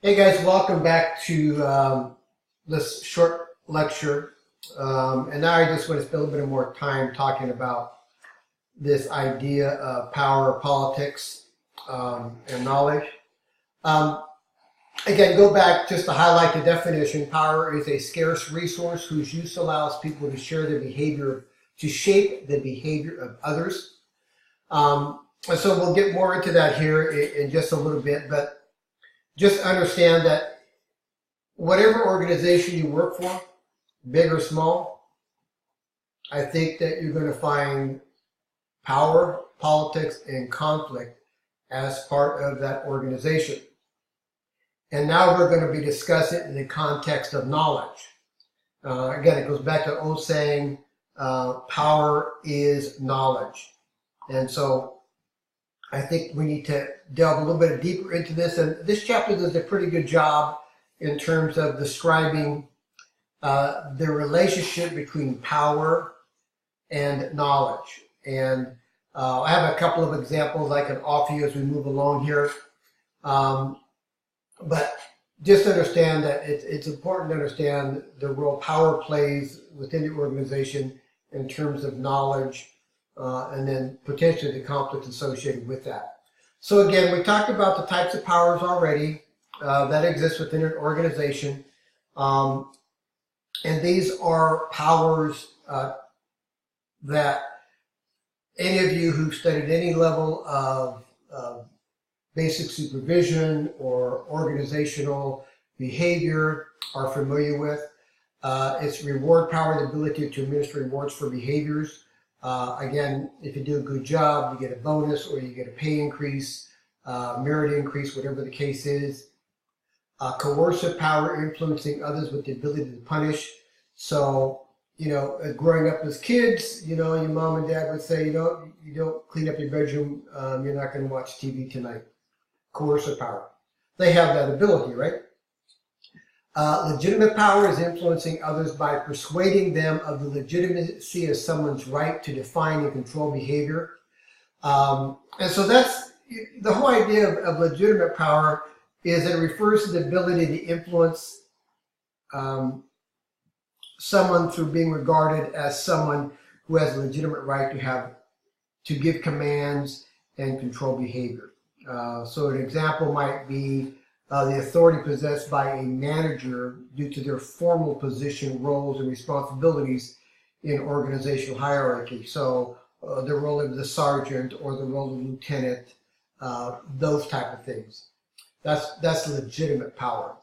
Hey guys, welcome back to this short lecture. And now I just want to spend a little bit more time talking about this idea of power, politics, and knowledge. Um, Again, go back just to highlight the definition. Power is a scarce resource whose use allows people to share their behavior, to shape the behavior of others. And so we'll get more into that here in just a little bit, but just understand that whatever organization you work for, big or small, I think that you're going to find power, politics, and conflict as part of that organization. And now we're going to be discussing in the context of knowledge. Again, it goes back to the old saying, power is knowledge. And so I think we need to delve a little bit deeper into this. And this chapter does a pretty good job in terms of describing the relationship between power and knowledge. And I have a couple of examples I can offer you as we move along here. But just understand that it's important to understand the role power plays within the organization in terms of knowledge and then potentially the conflicts associated with that. So again, we talked about the types of powers already that exist within an organization. And these are powers that any of you who've studied any level of basic supervision or organizational behavior are familiar with. It's reward power, the ability to administer rewards for behaviors. Again, if you do a good job, you get a bonus or you get a pay increase, merit increase, whatever the case is. Coercive power, influencing others with the ability to punish. So, growing up as kids, your mom and dad would say, you don't clean up your bedroom, you're not going to watch TV tonight. Coercive power. They have that ability, right? Legitimate power is influencing others by persuading them of the legitimacy of someone's right to define and control behavior. And so that's the whole idea of legitimate power is that it refers to the ability to influence someone through being regarded as someone who has a legitimate right to give commands and control behavior. So an example might be the authority possessed by a manager due to their formal position, roles, and responsibilities in organizational hierarchy. So the role of the sergeant or the role of the lieutenant, those type of things. That's legitimate power.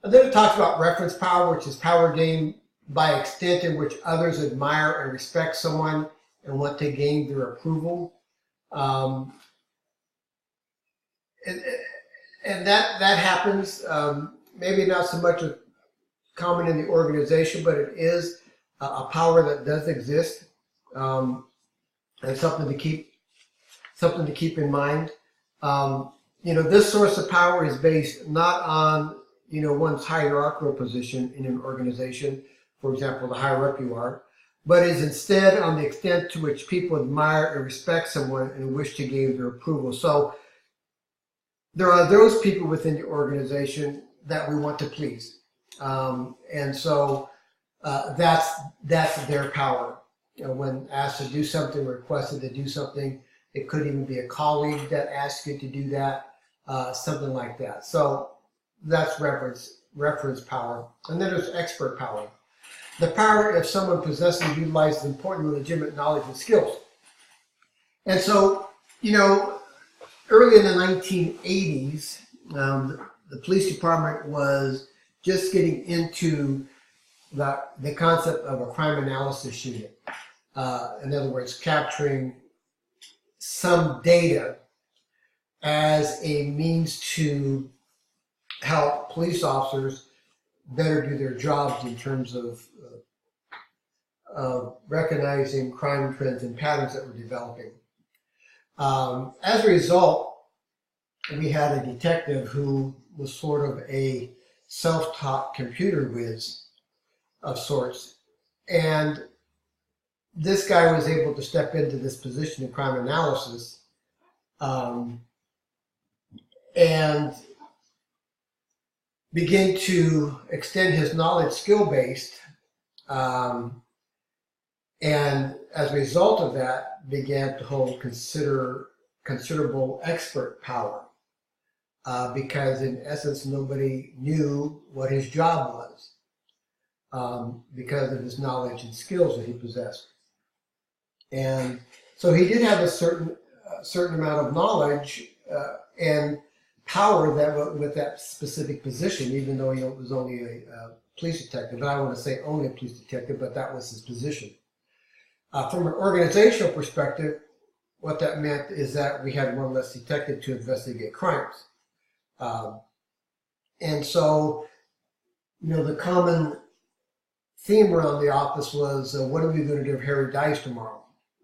And then it talks about reference power, which is power gained by extent in which others admire and respect someone and want to gain their approval. And that happens, maybe not so much common in the organization, but it is a power that does exist, and something to keep in mind. This source of power is based not on one's hierarchical position in an organization, for example, the higher up you are, but is instead on the extent to which people admire and respect someone and wish to gain their approval. So there are those people within the organization that we want to please. And so that's their power. When asked to do something, requested to do something, it could even be a colleague that asks you to do that, something like that. So that's reference power. And then there's expert power. The power if someone possesses and utilizes important and legitimate knowledge and skills. And so, early in the 1980s, the police department was just getting into the concept of a crime analysis unit. In other words, capturing some data as a means to help police officers better do their jobs in terms of recognizing crime trends and patterns that were developing. As a result, we had a detective who was sort of a self-taught computer whiz of sorts. And this guy was able to step into this position in crime analysis and begin to extend his knowledge skill-based, and as a result of that, began to hold considerable expert power, because in essence, nobody knew what his job was, because of his knowledge and skills that he possessed. And so he did have a certain amount of knowledge and power that with that specific position, even though he was only a police detective. But I don't want to say only a police detective, but that was his position. From an organizational perspective, what that meant is that we had one less detective to investigate crimes. And so, the common theme around the office was, what are we going to do if Harry dies tomorrow?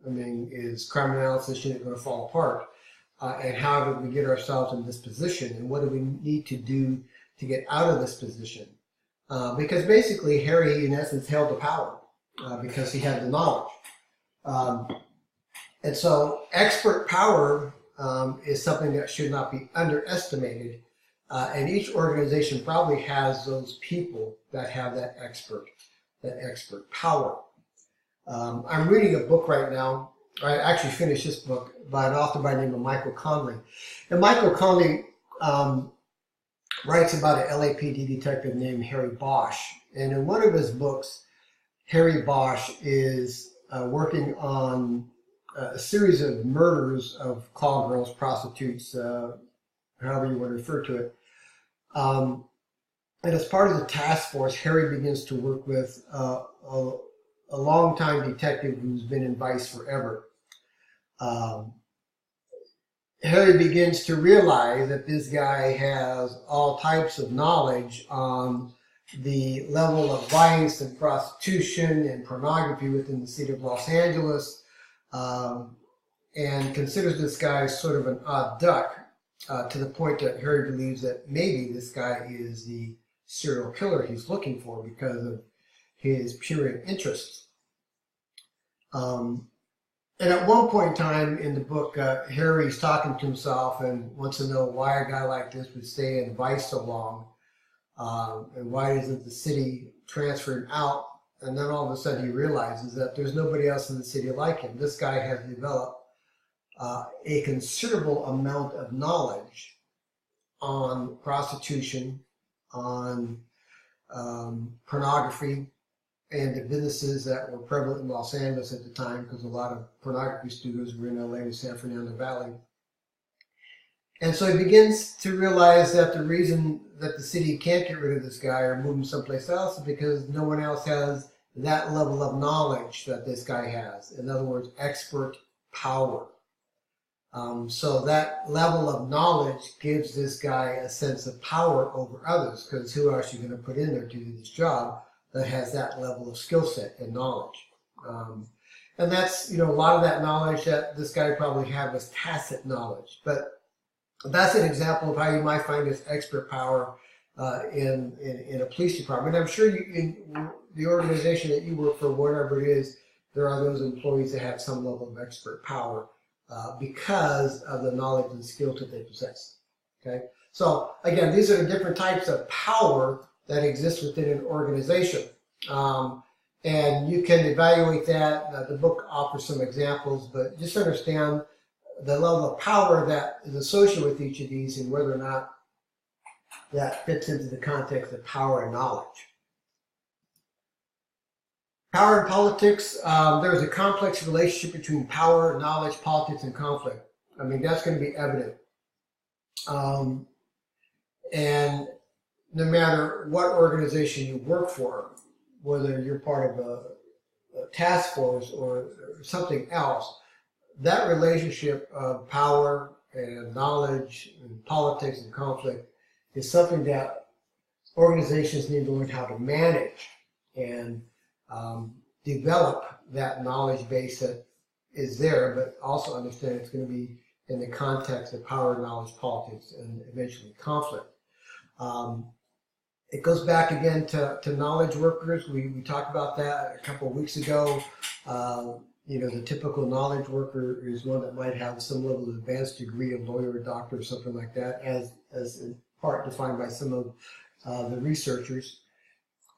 I mean, is crime analysis unit going to fall apart? And how do we get ourselves in this position? And what do we need to do to get out of this position? Because basically, Harry, in essence, held the power because he had the knowledge. And so expert power is something that should not be underestimated. And each organization probably has those people that have that expert power. I'm reading a book right now. I actually finished this book by an author by the name of Michael Conley. And Michael Conley writes about an LAPD detective named Harry Bosch. And in one of his books, Harry Bosch is working on a series of murders of call girls, prostitutes, however you want to refer to it. And as part of the task force, Harry begins to work with a longtime detective who's been in Vice forever. Harry begins to realize that this guy has all types of knowledge on the level of vice and prostitution and pornography within the city of Los Angeles, and considers this guy sort of an odd duck, to the point that Harry believes that maybe this guy is the serial killer he's looking for because of his pure interests. And at one point in time in the book, Harry's talking to himself and wants to know why a guy like this would stay in Vice so long, and why isn't the city transferred out? And then all of a sudden he realizes that there's nobody else in the city like him. This guy has developed a considerable amount of knowledge on prostitution, on pornography, and the businesses that were prevalent in Los Angeles at the time, because a lot of pornography studios were in LA and San Fernando Valley. And so he begins to realize that the reason that the city can't get rid of this guy or move him someplace else is because no one else has that level of knowledge that this guy has. In other words, expert power. So that level of knowledge gives this guy a sense of power over others, because who else are you going to put in there to do this job that has that level of skill set and knowledge? And that's, a lot of that knowledge that this guy probably had was tacit knowledge. But that's an example of how you might find this expert power in a police department. I'm sure in the organization that you work for, whatever it is, there are those employees that have some level of expert power because of the knowledge and skills that they possess. Okay, so again, these are the different types of power that exist within an organization, and you can evaluate that. The book offers some examples, but just understand the level of power that is associated with each of these and whether or not that fits into the context of power and knowledge. Power and politics, there is a complex relationship between power, knowledge, politics, and conflict. I mean, that's going to be evident. And no matter what organization you work for, whether you're part of a task force or something else, that relationship of power and knowledge and politics and conflict is something that organizations need to learn how to manage and develop that knowledge base that is there, but also understand it's going to be in the context of power, knowledge, politics, and eventually conflict. It goes back again to knowledge workers. We talked about that a couple of weeks ago. The typical knowledge worker is one that might have some level of advanced degree, a lawyer, a doctor, or something like that, as in part defined by some of the researchers,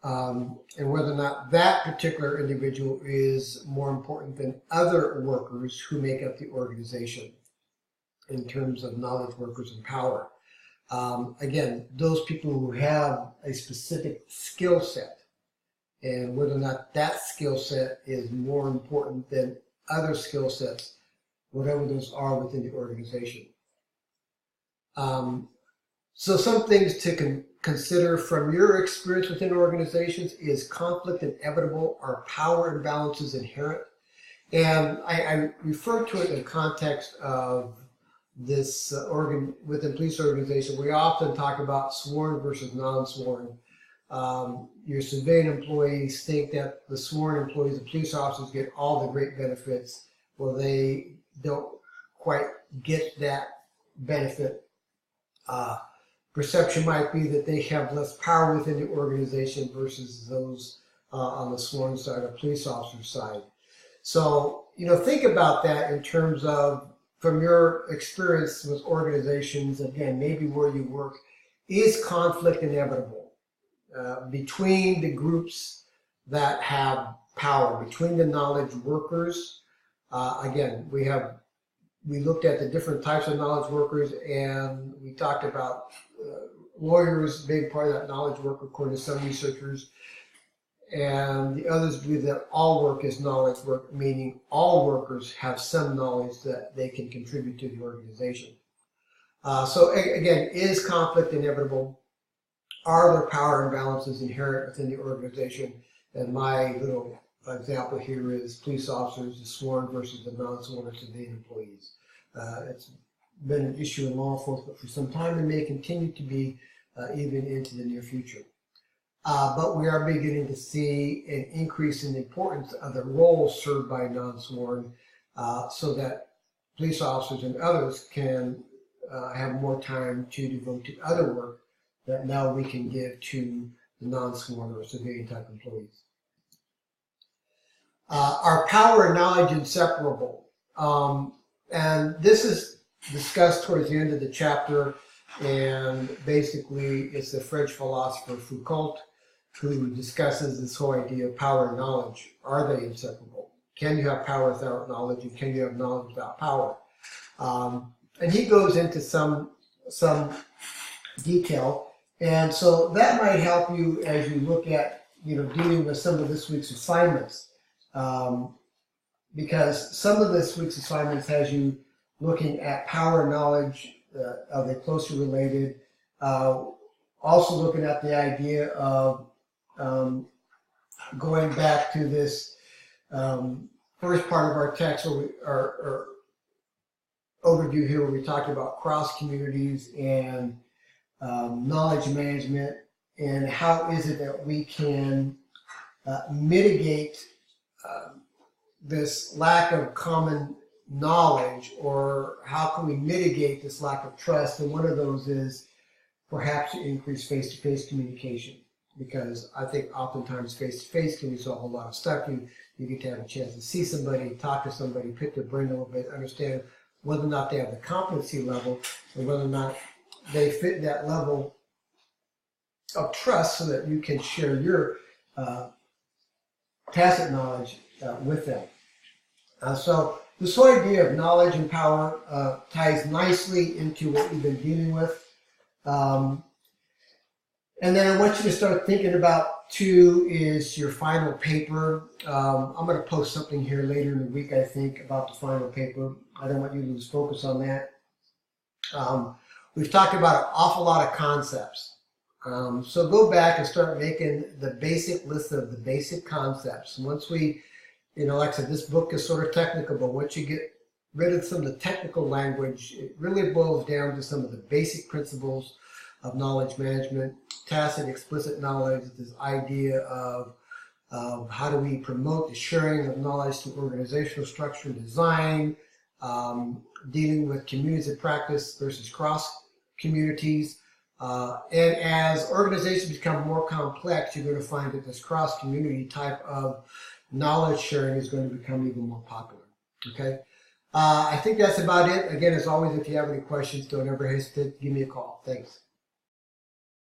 and whether or not that particular individual is more important than other workers who make up the organization in terms of knowledge workers and power. Again, those people who have a specific skill set, and whether or not that skill set is more important than other skill sets, whatever those are within the organization. So some things to consider from your experience within organizations: is conflict inevitable? Are power imbalances inherent? And I refer to it in the context of this within police organization. We often talk about sworn versus non-sworn. Your civilian employees think that the sworn employees, the police officers, get all the great benefits. Well, they don't quite get that benefit. Perception might be that they have less power within the organization versus those on the sworn side or police officer side. So, think about that in terms of, from your experience with organizations, again, maybe where you work, is conflict inevitable between the groups that have power, between the knowledge workers? Again, we looked at the different types of knowledge workers, and we talked about lawyers being part of that knowledge worker, according to some researchers. And the others believe that all work is knowledge work, meaning all workers have some knowledge that they can contribute to the organization. So again, is conflict inevitable? Are there power imbalances inherent within the organization? And my little example here is police officers, the sworn versus the non-sworn or civilian employees. It's been an issue in law enforcement for some time and may continue to be even into the near future. But we are beginning to see an increase in the importance of the roles served by non-sworn, so that police officers and others can have more time to devote to other work that now we can give to the non-sworn or civilian type employees. Are power and knowledge inseparable? And this is discussed towards the end of the chapter, and basically it's the French philosopher Foucault who discusses this whole idea of power and knowledge. Are they inseparable? Can you have power without knowledge, and can you have knowledge without power? And he goes into some detail, and so that might help you as you look at dealing with some of this week's assignments, because some of this week's assignments has you looking at power and knowledge. Are they closely related? Also looking at the idea of going back to this first part of our text, where our overview here, where we talked about cross communities and knowledge management, and how is it that we can mitigate this lack of common knowledge, or how can we mitigate this lack of trust? And one of those is perhaps to increase face-to-face communication, because I think oftentimes face-to-face can resolve a lot of stuff. You get to have a chance to see somebody, talk to somebody, pick their brain a little bit, understand whether or not they have the competency level, and whether or not they fit that level of trust, so that you can share your tacit knowledge with them. So this whole idea of knowledge and power ties nicely into what we've been dealing with. And then I want you to start thinking about, too, is your final paper. I'm going to post something here later in the week, I think, about the final paper. I don't want you to lose focus on that. We've talked about an awful lot of concepts. So go back and start making the basic list of the basic concepts. Once we, like I said, this book is sort of technical, but once you get rid of some of the technical language, it really boils down to some of the basic principles of knowledge management, tacit, explicit knowledge, this idea of how do we promote the sharing of knowledge through organizational structure and design, dealing with communities of practice versus cross communities. And as organizations become more complex, you're going to find that this cross-community type of knowledge sharing is going to become even more popular. Okay? I think that's about it. Again, as always, if you have any questions, don't ever hesitate to give me a call. Thanks.